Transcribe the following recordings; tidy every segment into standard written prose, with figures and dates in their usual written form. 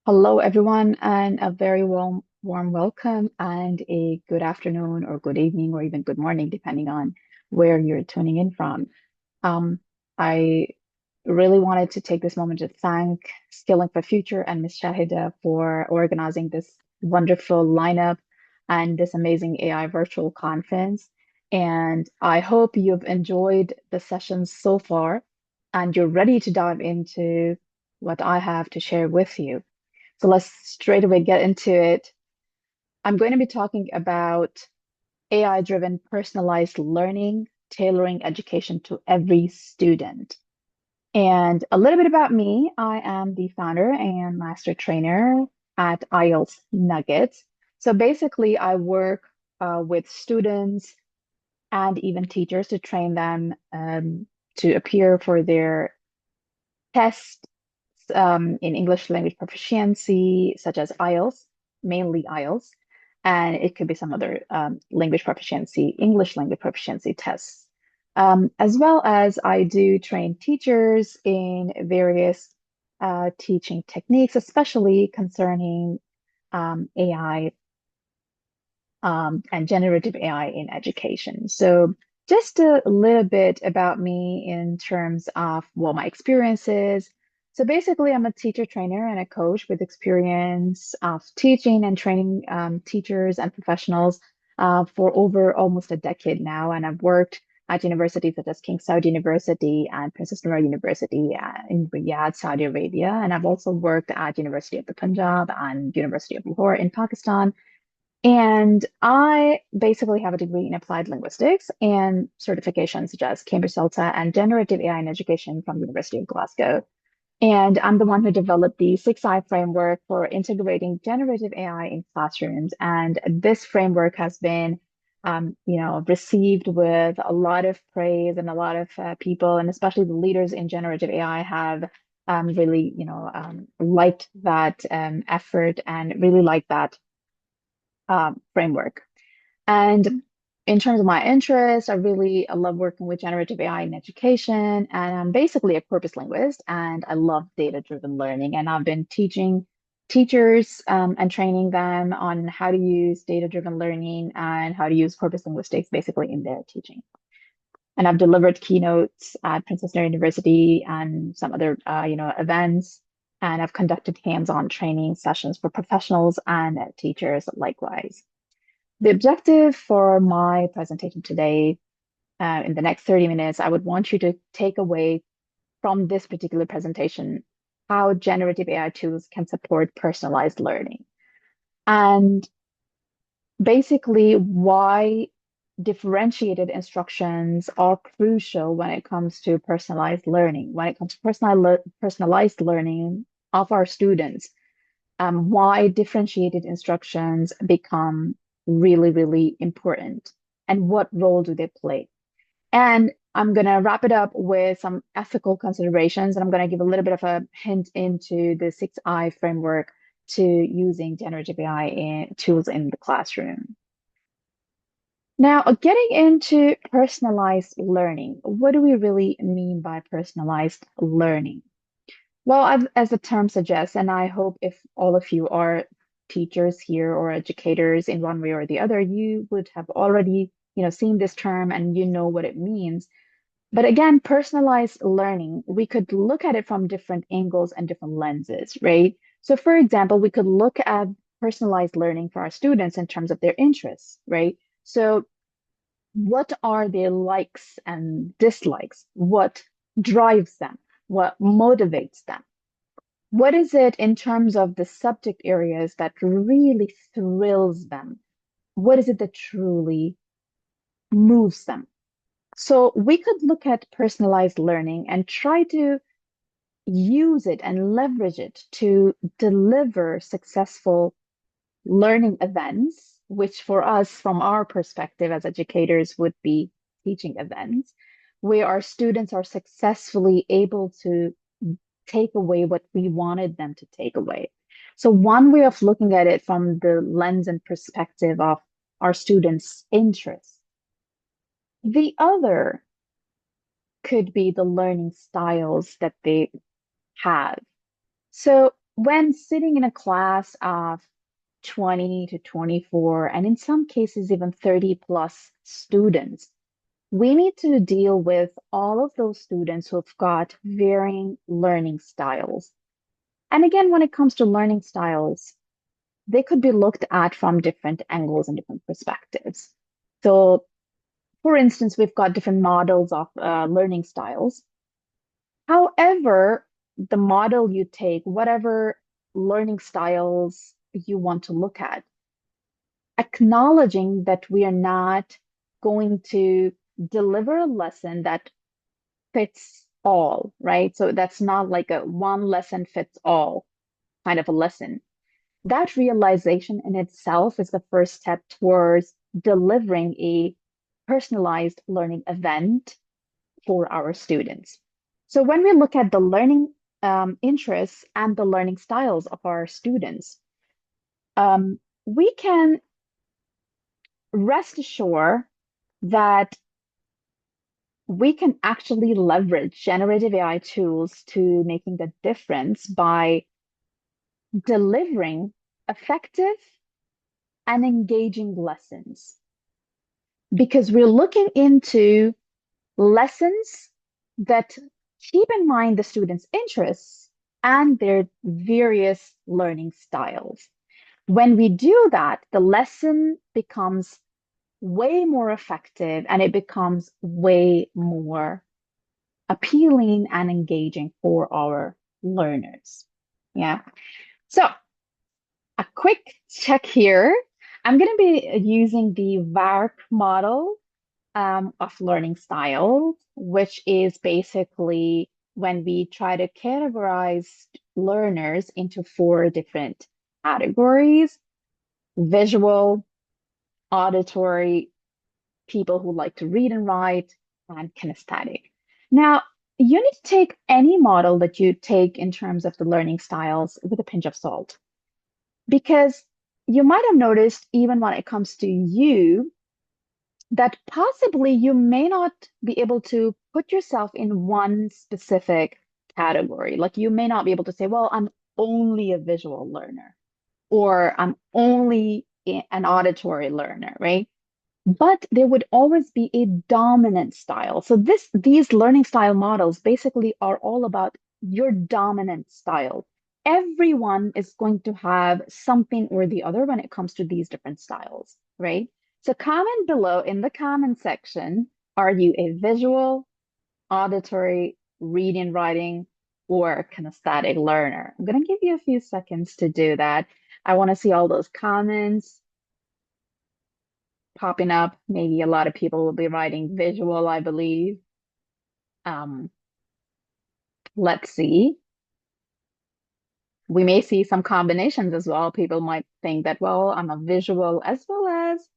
Hello, everyone, and a very warm welcome and a good afternoon or good evening or even good morning, depending on where you're tuning in from. Um, I really wanted to take this moment to thank Skilling for Future and Ms. Shahida for organizing this wonderful lineup and this amazing AI virtual conference. And I hope you've enjoyed the sessions so far and you're ready to dive into what I have to share with you. So let's straight away get into it. I'm going to be talking about AI-driven personalized learning, tailoring education to every student. And a little bit about me, I am the founder and master trainer at IELTS Nuggets. So basically, I work with students and even teachers to train them to appear for their tests in English language proficiency, such as IELTS, mainly IELTS, and it could be some other language proficiency, English language proficiency tests. As well as I do train teachers in various teaching techniques, especially concerning AI and generative AI in education. So just a little bit about me in terms of what my experience is. So basically, I'm a teacher trainer and a coach with experience of teaching and training teachers and professionals for over almost a decade now. And I've worked at universities such as King Saud University and Princess Noor University in Riyadh, Saudi Arabia. And I've also worked at University of the Punjab and University of Lahore in Pakistan. And I basically have a degree in applied linguistics and certifications such as Cambridge CELTA and Generative AI in Education from the University of Glasgow. And I'm the one who developed the 6I framework for integrating generative AI in classrooms. And this framework has been, received with a lot of praise and a lot of people, and especially the leaders in generative AI have really, liked that effort and really liked that framework. And in terms of my interests, I love working with generative AI in education. And I'm basically a corpus linguist and I love data-driven learning. And I've been teaching teachers and training them on how to use data-driven learning and how to use corpus linguistics basically in their teaching. And I've delivered keynotes at Princess Noor University and some other, events. And I've conducted hands-on training sessions for professionals and teachers likewise. The objective for my presentation today, in the next 30 minutes, I would want you to take away from this particular presentation how generative AI tools can support personalized learning and basically why differentiated instructions are crucial when it comes to personalized learning, when it comes to personalized learning of our students, why differentiated instructions become really, really important and what role do they play. And I'm going to wrap it up with some ethical considerations, and I'm going to give a little bit of a hint into the 6I framework to using generative AI tools in the classroom. Now, getting into personalized learning, what do we really mean by personalized learning? Well, as the term suggests, and I hope if all of you are teachers here or educators in one way or the other, you would have already, seen this term and you know what it means. But again, personalized learning, we could look at it from different angles and different lenses, right? So for example, we could look at personalized learning for our students in terms of their interests, right? So what are their likes and dislikes? What drives them? What motivates them? What is it in terms of the subject areas that really thrills them? What is it that truly moves them? So we could look at personalized learning and try to use it and leverage it to deliver successful learning events, which for us, from our perspective as educators, would be teaching events, where our students are successfully able to take away what we wanted them to take away. So, one way of looking at it from the lens and perspective of our students' interests. The other could be the learning styles that they have. So, when sitting in a class of 20 to 24, and in some cases, even 30 plus students, we need to deal with all of those students who've got varying learning styles. And again, when it comes to learning styles, they could be looked at from different angles and different perspectives. So, for instance, we've got different models of learning styles. However, the model you take, whatever learning styles you want to look at, acknowledging that we are not going to deliver a lesson that fits all, right? So that's not like a one lesson fits all kind of a lesson. That realization in itself is the first step towards delivering a personalized learning event for our students. So when we look at the learning interests and the learning styles of our students, we can rest assured that we can actually leverage generative AI tools to making the difference by delivering effective and engaging lessons. Because we're looking into lessons that keep in mind the students' interests and their various learning styles. When we do that, the lesson becomes way more effective and it becomes way more appealing and engaging for our learners. Yeah. So, a quick check here. I'm going to be using the VARP model of learning styles, which is basically when we try to categorize learners into four different categories: visual, auditory, people who like to read and write, and kinesthetic. Now, you need to take any model that you take in terms of the learning styles with a pinch of salt, because you might have noticed, even when it comes to you, that possibly you may not be able to put yourself in one specific category. Like you may not be able to say, well, I'm only a visual learner or I'm only an auditory learner, right? But there would always be a dominant style. So these learning style models basically are all about your dominant style. Everyone is going to have something or the other when it comes to these different styles, right? So comment below in the comment section, are you a visual, auditory, reading, writing, or kinesthetic learner? I'm going to give you a few seconds to do that. I want to see all those comments popping up. Maybe a lot of people will be writing visual, I believe. Um, let's see. We may see some combinations as well. People might think that, well, I'm a visual as well as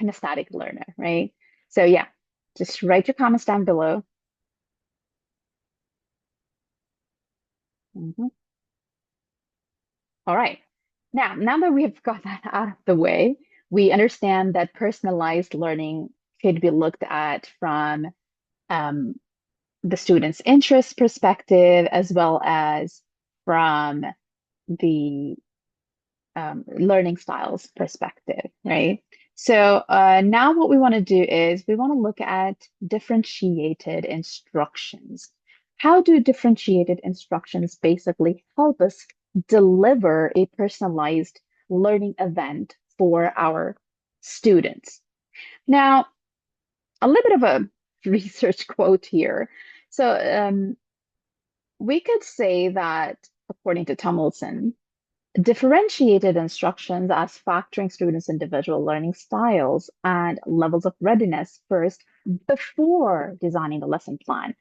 kinesthetic learner, right? So yeah, just write your comments down below. Mhm. All right. Now that we've got that out of the way, we understand that personalized learning could be looked at from um, the student's interest perspective as well as from the learning styles perspective, right? So now what we want to do is we want to look at differentiated instructions. How do differentiated instructions basically help us deliver a personalized learning event for our students? Now, a little bit of a research quote here. So we could say that, according to Tomlinson, differentiated instructions as factoring students' individual learning styles and levels of readiness first before designing the lesson plan.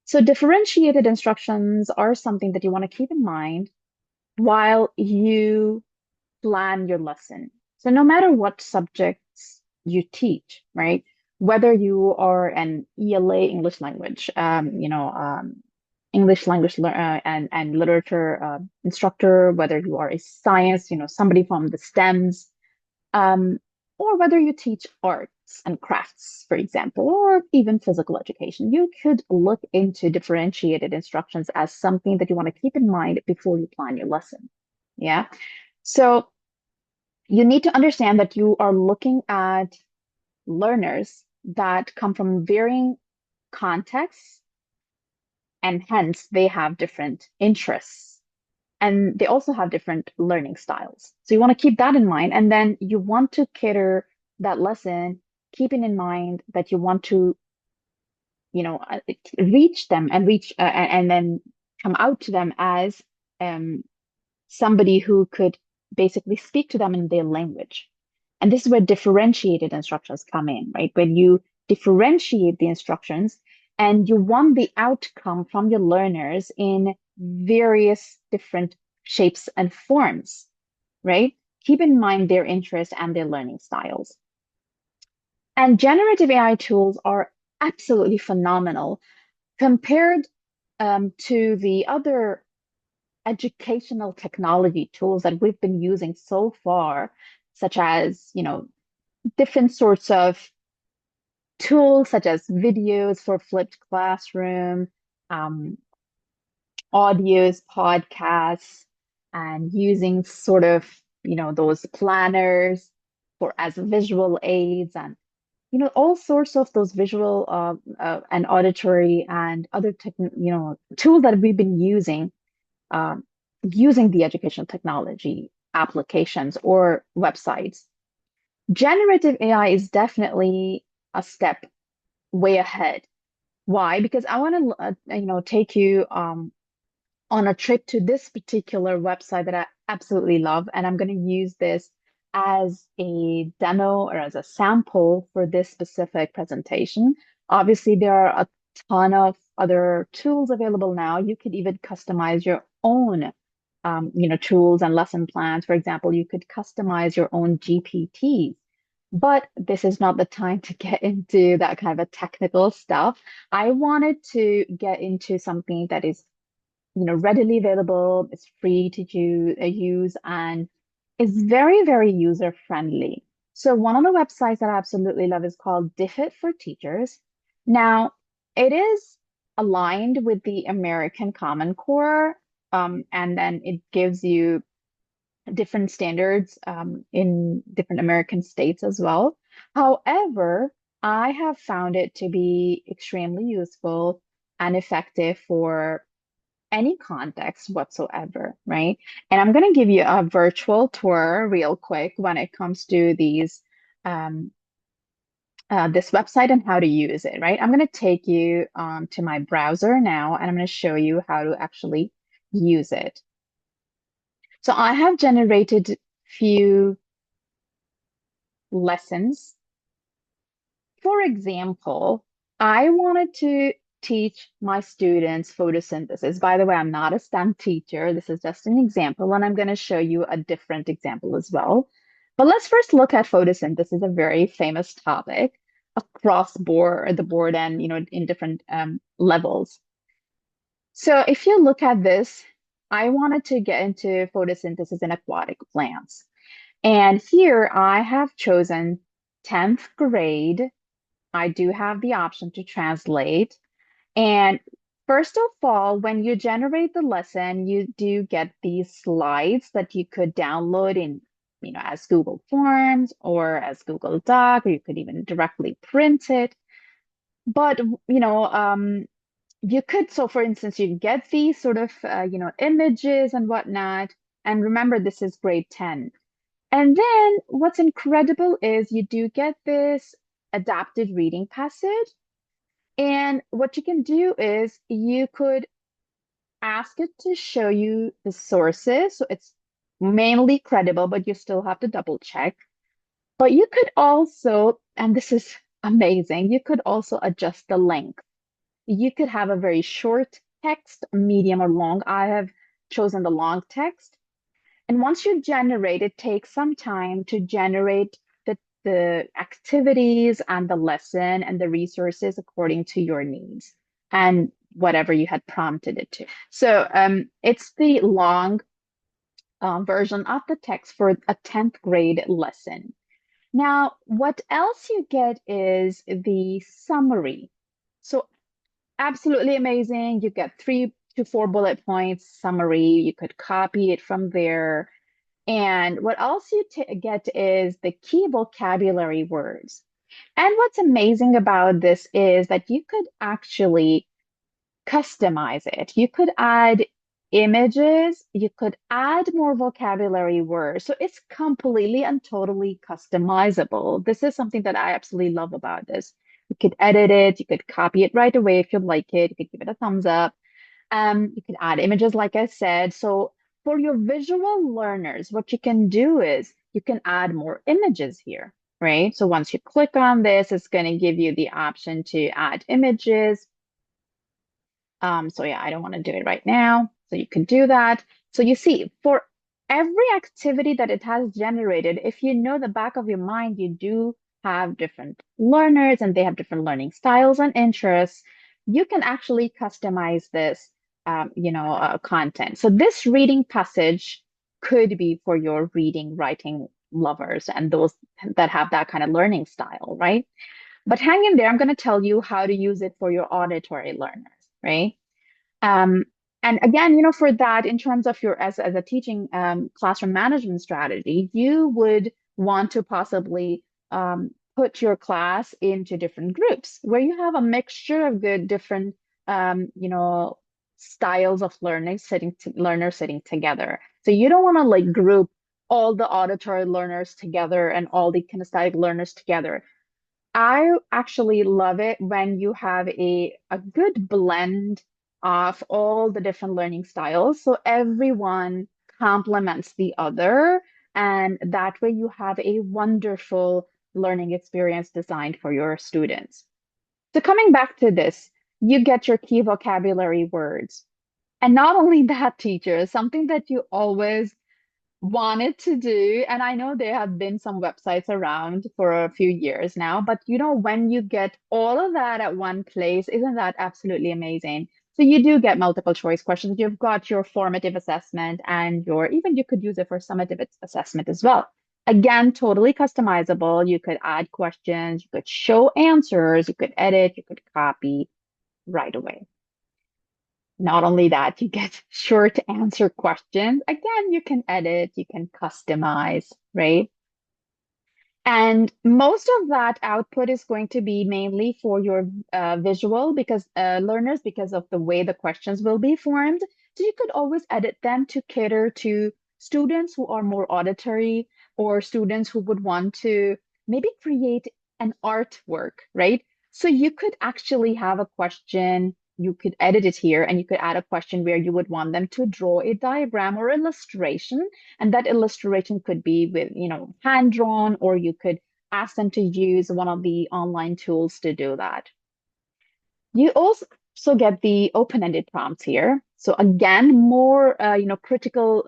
So, differentiated instructions are something that you want to keep in mind while you plan your lesson. So, no matter what subjects you teach, right? Whether you are an ELA English language, English language and literature instructor, whether you are a science, somebody from the STEMs, um, or whether you teach art. arts and crafts, for example, or even physical education, you could look into differentiated instructions as something that you want to keep in mind before you plan your lesson. Yeah. So you need to understand that you are looking at learners that come from varying contexts, and hence they have different interests. And they also have different learning styles. So you want to keep that in mind. And then you want to cater that lesson, keeping in mind that you want to, reach them and and then come out to them as um, somebody who could basically speak to them in their language. And this is where differentiated instructions come in, right? When you differentiate the instructions and you want the outcome from your learners in various different shapes and forms, right? Keep in mind their interests and their learning styles. And generative AI tools are absolutely phenomenal compared to the other educational technology tools that we've been using so far, such as, different sorts of tools such as videos for flipped classroom, um, audios, podcasts, and using sort of, those planners for as visual aids and, all sorts of those visual and auditory and other tools that we've been um, using the educational technology applications or websites. Generative AI is definitely a step way ahead. Why? Because I want to, take you on a trip to this particular website that I absolutely love, and I'm going to use this as a demo or as a sample for this specific presentation. Obviously, there are a ton of other tools available now. You could even customize your own, tools and lesson plans. For example, you could customize your own GPTs. But this is not the time to get into that kind of a technical stuff. I wanted to get into something that is, readily available, it's free to use, and is very, very user friendly. So one of the websites that I absolutely love is called Diffit for Teachers. Now, it is aligned with the American Common Core, and then it gives you different standards in different American states as well. However, I have found it to be extremely useful and effective for any context whatsoever, right? And I'm going to give you a virtual tour real quick when it comes to um, this website and how to use it, right? I'm going to take you to my browser now, and I'm going to show you how to actually use it. So I have generated few lessons. For example, I wanted to teach my students photosynthesis. By the way, I'm not a STEM teacher. This is just an example, and I'm going to show you a different example as well. But let's first look at photosynthesis, a very famous topic across the board and, in different levels. So if you look at this, I wanted to get into photosynthesis in aquatic plants. And here I have chosen 10th grade. I do have the option to translate. And first of all, when you generate the lesson, you do get these slides that you could download in, as Google Forms or as Google Doc, or you could even directly print it. But, you could, so for instance, you get these sort of, images and whatnot. And remember, this is grade 10. And then what's incredible is you do get this adapted reading passage. And what you can do is you could ask it to show you the sources. So it's mainly credible, but you still have to double check. But you could also, and this is amazing, you could also adjust the length. You could have a very short text, medium, or long. I have chosen the long text. And once you generate, it takes some time to generate the activities and the lesson and the resources according to your needs and whatever you had prompted it to. So it's the long version of the text for a 10th grade lesson. Now, what else you get is the summary. So absolutely amazing. You get 3 to 4 bullet points summary. You could copy it from there. And what else you get is the key vocabulary words. And what's amazing about this is that you could actually customize it. You could add images, you could add more vocabulary words. So it's completely and totally customizable. This is something that I absolutely love about this. You could edit it, you could copy it right away if you like it, you could give it a thumbs up. You can add images, like I said. So for your visual learners, what you can do is you can add more images here, right? So once you click on this, it's going to give you the option to add images. So yeah, I don't want to do it right now. So you can do that. So you see, for every activity that it has generated, if you know the back of your mind, you do have different learners and they have different learning styles and interests. You can actually customize this, content. So this reading passage could be for your reading, writing lovers and those that have that kind of learning style, right? But hang in there, I'm going to tell you how to use it for your auditory learners, right? Um, and again, for that, in terms of your as a teaching classroom management strategy, you would want to possibly put your class into different groups where you have a mixture of good different styles of learners sitting together. So you don't want to like group all the auditory learners together and all the kinesthetic learners together. I actually love it when you have a good blend of all the different learning styles. So everyone complements the other, and that way you have a wonderful learning experience designed for your students. So coming back to this, you get your key vocabulary words. And not only that, teachers, something that you always wanted to do, and I know there have been some websites around for a few years now, but when you get all of that at one place, isn't that absolutely amazing? So you do get multiple choice questions. You've got your formative assessment and even you could use it for summative assessment as well. Again, totally customizable. You could add questions, you could show answers, you could edit, you could copy right away. Not only that, you get short answer questions. Again, you can edit, you can customize, right? And most of that output is going to be mainly for your visual because learners, because of the way the questions will be formed. So you could always edit them to cater to students who are more auditory or students who would want to maybe create an artwork, right? So you could actually have a question, you could edit it here, and you could add a question where you would want them to draw a diagram or illustration, and that illustration could be with, hand drawn, or you could ask them to use one of the online tools to do that. You also get the open-ended prompts here. So again, more, critical,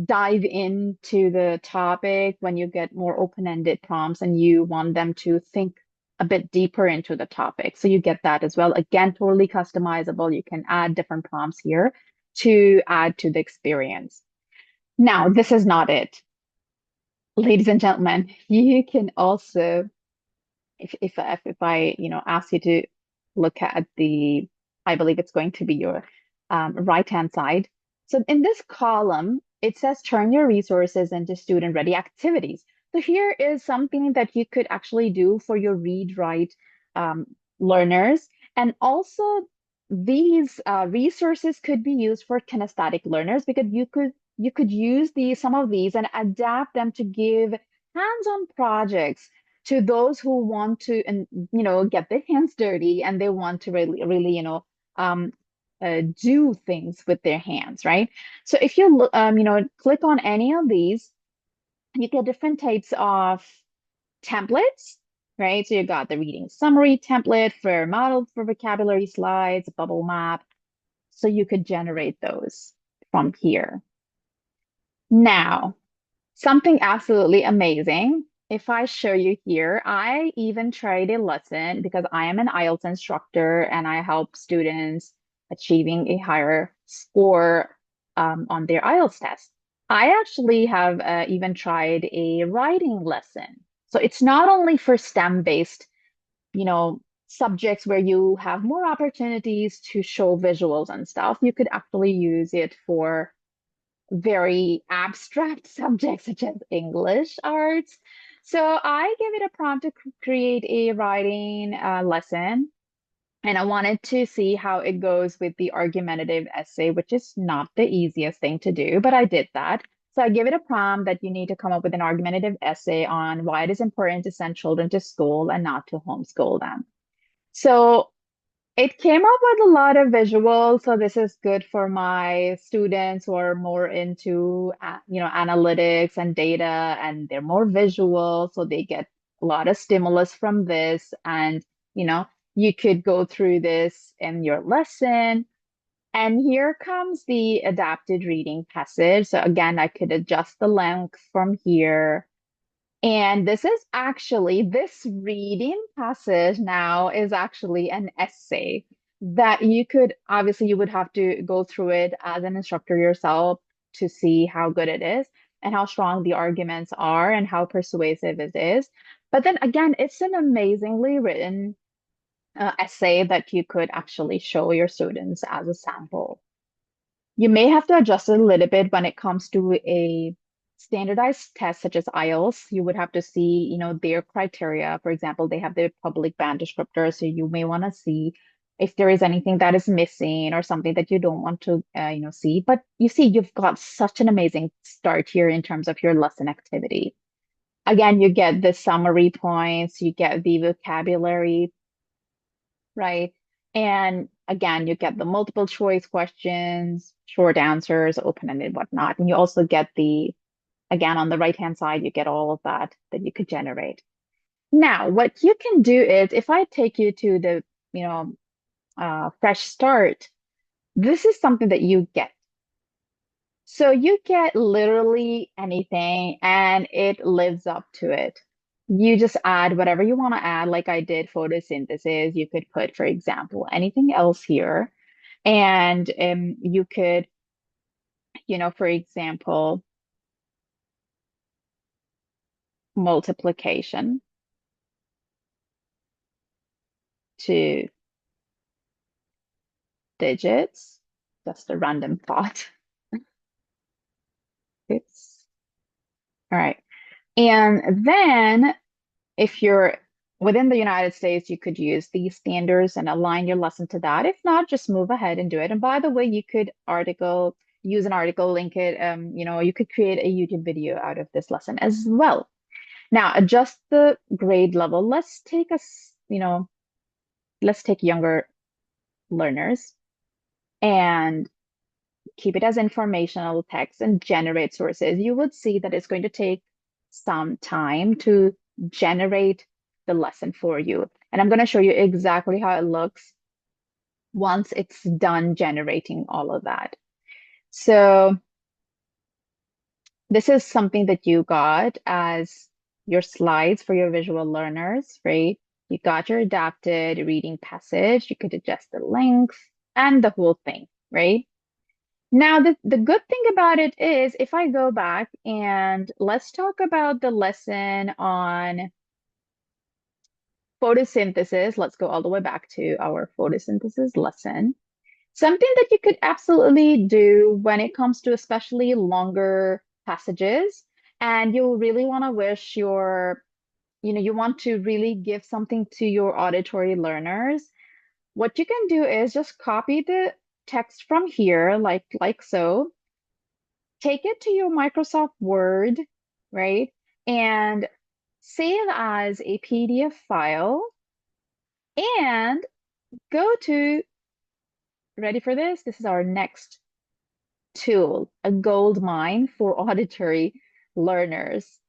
dive into the topic when you get more open-ended prompts and you want them to think a bit deeper into the topic. So you get that as well. Again, totally customizable. You can add different prompts here to add to the experience. Now, this is not it. Ladies and gentlemen, you can also, if I, ask you to look at I believe it's going to be your right-hand side. So in this column, it says turn your resources into student-ready activities. So here is something that you could actually do for your read-write um, learners. And also these resources could be used for kinesthetic learners because you could use some of these and adapt them to give hands-on projects to those who want to and get their hands dirty and they want to really really um, do things with their hands, right? So if you click on any of these, you get different types of templates, right? So you got the reading summary template for model for vocabulary slides, bubble map. So you could generate those from here. Now, something absolutely amazing. If I show you here, I even tried a lesson because I am an IELTS instructor and I help students achieving a higher score on their IELTS test. I actually have even tried a writing lesson. So it's not only for STEM-based, you know, subjects where you have more opportunities to show visuals and stuff. You could actually use it for very abstract subjects such as English arts. So I gave it a prompt to create a writing lesson. And I wanted to see how it goes with the argumentative essay, which is not the easiest thing to do, but I did that. So I gave it a prompt that you need to come up with an argumentative essay on why it is important to send children to school and not to homeschool them. So it came up with a lot of visuals, so this is good for my students who are more into, analytics and data, and they're more visual, so they get a lot of stimulus from this. And, you know, you could go through this in your lesson. And here comes the adapted reading passage. So again, I could adjust the length from here. And this reading passage now is actually an essay that you would have to go through it as an instructor yourself to see how good it is and how strong the arguments are and how persuasive it is. But then again, it's an amazingly written essay that you could actually show your students as a sample. You may have to adjust it a little bit when it comes to a standardized test such as IELTS. You would have to see, their criteria. For example, they have their public band descriptor, so you may want to see if there is anything that is missing or something that you don't want to, see. But you see, you've got such an amazing start here in terms of your lesson activity. Again, you get the summary points, you get the vocabulary, right? And again, you get the multiple choice questions, short answers, open-ended, whatnot. And you also get again, on the right-hand side, you get all of that you could generate. Now, what you can do is if I take you to the, fresh start, this is something that you get. So you get literally anything and it lives up to it. You just add whatever you want to add, like I did photosynthesis. You could put, for example, anything else here. And you could, for example, multiplication to digits, just a random thought. Oops. All right. And then if you're within the United States, you could use these standards and align your lesson to that. If not, just move ahead and do it. And by the way, you could use an article, link it. You could create a YouTube video out of this lesson as well. Now, adjust the grade level. Let's take younger learners and keep it as informational text and generate sources. You would see that it's going to take some time to generate the lesson for you. And I'm going to show you exactly how it looks once it's done generating all of that. So this is something that you got as your slides for your visual learners, right? You got your adapted reading passage. You could adjust the length and the whole thing, right? Now, the good thing about it is if I go back and let's talk about the lesson on photosynthesis. Let's go all the way back to our photosynthesis lesson. Something that you could absolutely do when it comes to especially longer passages, and you really want to you want to really give something to your auditory learners. What you can do is just copy the text from here, like so. Take it to your Microsoft Word, right? And save as a PDF file and go to, ready for this? This is our next tool, a gold mine for auditory learners.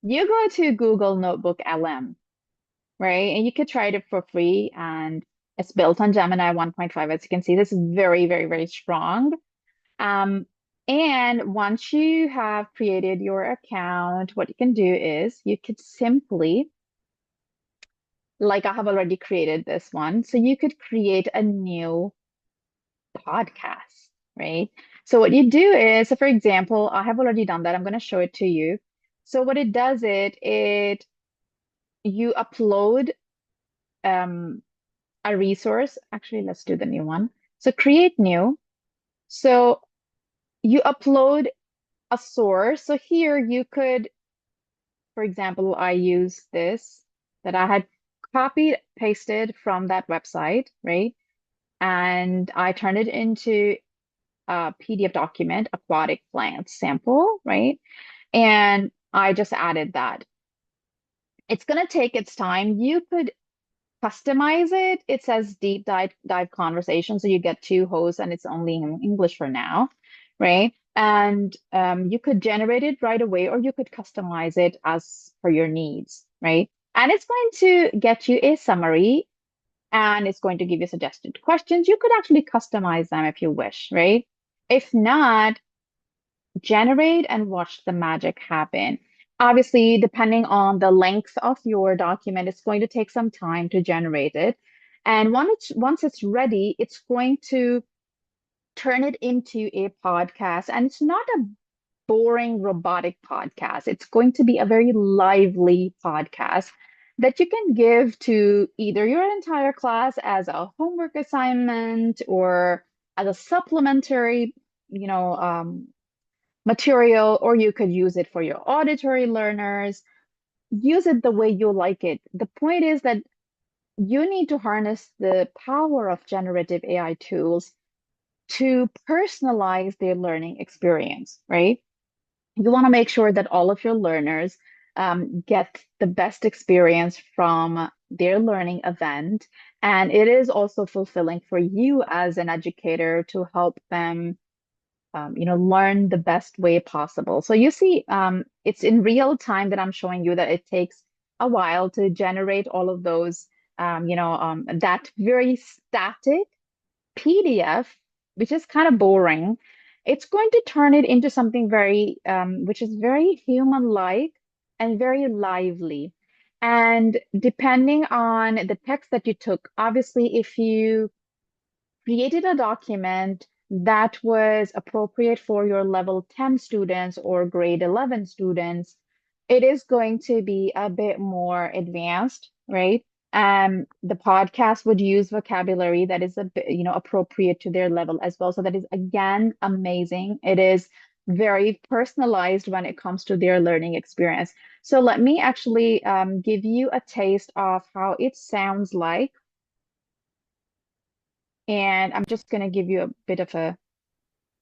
You go to Google Notebook LM, right? And you could try it for free, and it's built on Gemini 1.5. As you can see, this is very, very, very strong. Um, and once you have created your account, what you can do is you could simply, like I have already created this one, so you could create a new podcast, right? So what you do is, so for example, I have already done that. I'm going to show it to you. So what it does, you upload um, a resource. Actually, let's do the new one. So create new. So you upload a source. So here you could, for example, I use this that I had copied, pasted from that website, right? And I turned it into a PDF document, aquatic plant sample, right? And I just added that. It's going to take its time. You could customize it. It says deep dive conversation, so you get two hosts, and it's only in English for now, right? And you could generate it right away, or you could customize it as per your needs, right? And it's going to get you a summary, and it's going to give you suggested questions. You could actually customize them if you wish, right? If not, generate and watch the magic happen. Obviously, depending on the length of your document, it's going to take some time to generate it. And once it's ready, it's going to turn it into a podcast. And it's not a boring robotic podcast. It's going to be a very lively podcast that you can give to either your entire class as a homework assignment or as a supplementary, you know, material, or you could use it for your auditory learners. Use it the way you like it. The point is that you need to harness the power of generative AI tools to personalize their learning experience, right? You want to make sure that all of your learners get the best experience from their learning event. And it is also fulfilling for you as an educator to help them learn the best way possible. So you see, it's in real time that I'm showing you that it takes a while to generate all of those, that very static PDF, which is kind of boring. It's going to turn it into something which is very human-like and very lively. And depending on the text that you took, obviously, if you created a document that was appropriate for your level 10 students or grade 11 students, it is going to be a bit more advanced, right? The podcast would use vocabulary that is a bit, appropriate to their level as well. So that is again amazing. It is very personalized when it comes to their learning experience. So let me actually give you a taste of how it sounds like, and I'm just going to give you a bit of a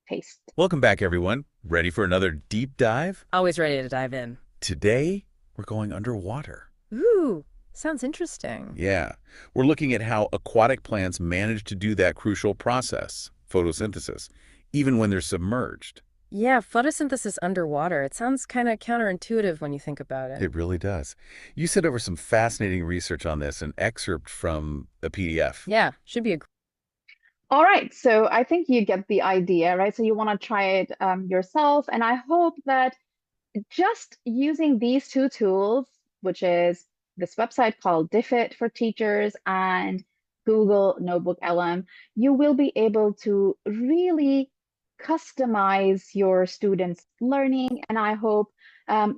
taste. Welcome back, everyone. Ready for another deep dive? Always ready to dive in. Today, we're going underwater. Ooh, sounds interesting. Yeah, we're looking at how aquatic plants manage to do that crucial process, photosynthesis, even when they're submerged. Yeah, photosynthesis underwater. It sounds kind of counterintuitive when you think about it. It really does. You sent over some fascinating research on this, an excerpt from a PDF. Yeah, should be a. All right, so I think you get the idea, right? So you want to try it yourself, and I hope that just using these two tools, which is this website called Diffit for teachers and Google Notebook LM, you will be able to really customize your students' learning. And I hope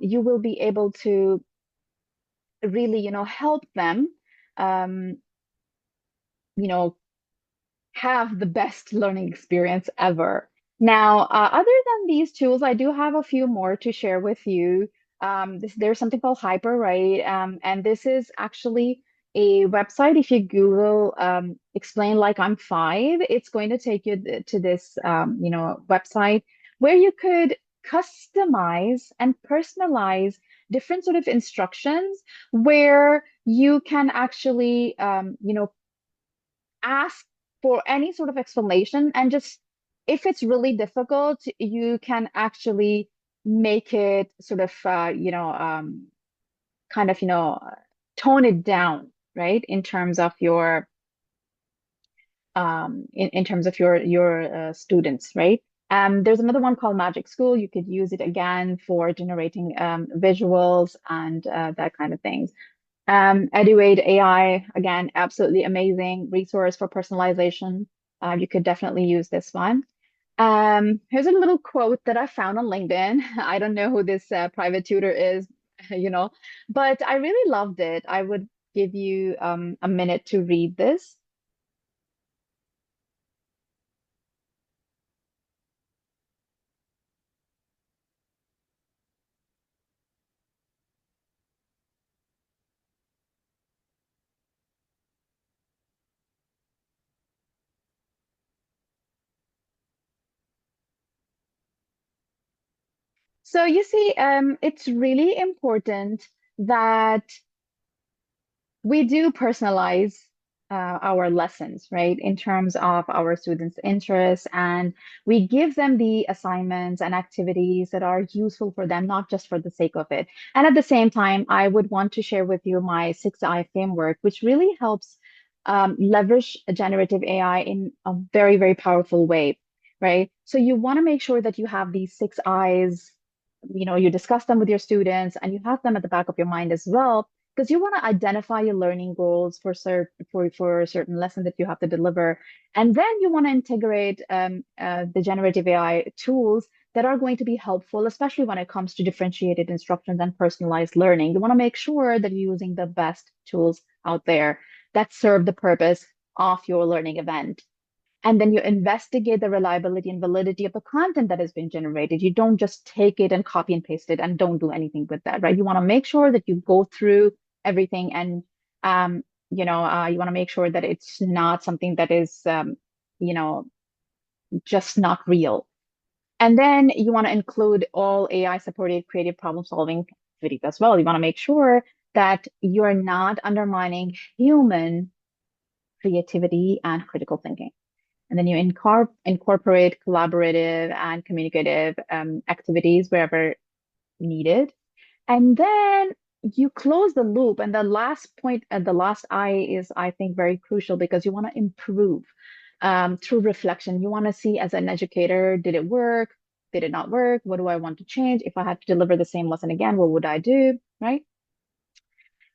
you will be able to really, help them, um, you know, have the best learning experience ever. Now, other than these tools, I do have a few more to share with you. There's something called Hyper, right? And this is actually a website. If you Google "explain like I'm five," it's going to take you to this, website where you could customize and personalize different sort of instructions, where you can actually, ask for any sort of explanation, and just if it's really difficult, you can actually make it sort of kind of tone it down, right, in terms of your in terms of your students, right? There's another one called Magic School. You could use it again for generating visuals and that kind of things. Eduwade AI, again, absolutely amazing resource for personalization. You could definitely use this one. Here's a little quote that I found on LinkedIn. I don't know who this private tutor is, you know, but I really loved it. I would give you a minute to read this. So you see, it's really important that we do personalize our lessons, right, in terms of our students' interests, and we give them the assignments and activities that are useful for them, not just for the sake of it. And at the same time, I would want to share with you my 6I framework, which really helps leverage generative AI in a very, very powerful way, right? So you want to make sure that you have these 6 eyes, you discuss them with your students and you have them at the back of your mind as well because you want to identify your learning goals for a certain lesson that you have to deliver, and then you want to integrate the generative AI tools that are going to be helpful, especially when it comes to differentiated instructions and personalized learning. You want to make sure that you're using the best tools out there that serve the purpose of your learning event. And then you investigate the reliability and validity of the content that has been generated. You don't just take it and copy and paste it and don't do anything with that, right? You want to make sure that you go through everything and you want to make sure that it's not something that is you know just not real. And then you want to include all AI supported creative problem solving activities as well. You want to make sure that you're not undermining human creativity and critical thinking. And then you incorporate collaborative and communicative activities wherever needed. And then you close the loop. And the last point, the last I is, I think, very crucial because you want to improve through reflection. You want to see as an educator, did it work? Did it not work? What do I want to change? If I had to deliver the same lesson again, what would I do? Right?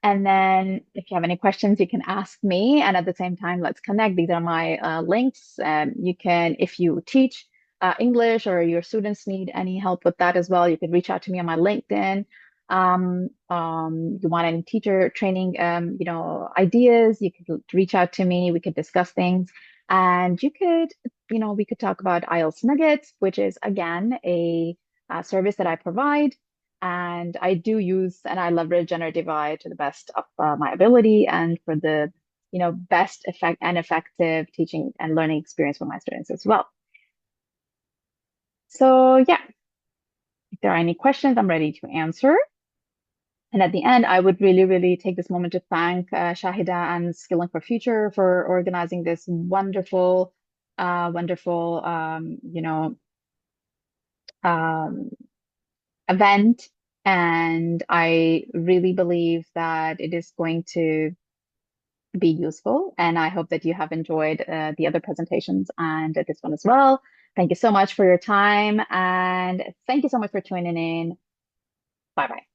And then if you have any questions, you can ask me. And at the same time, let's connect. These are my links. You can, if you teach English or your students need any help with that as well, you can reach out to me on my LinkedIn. You want any teacher training, ideas, you could reach out to me. We could discuss things. And we could talk about IELTS Nuggets, which is again a service that I provide. And I do use and I leverage generative AI to the best of my ability and for the best effect and effective teaching and learning experience for my students as well. So yeah, if there are any questions, I'm ready to answer. And at the end, I would really, really take this moment to thank Shahida and Skilling for Future for organizing this wonderful, wonderful, um, event. And I really believe that it is going to be useful. And I hope that you have enjoyed the other presentations and this one as well. Thank you so much for your time. And thank you so much for tuning in. Bye bye.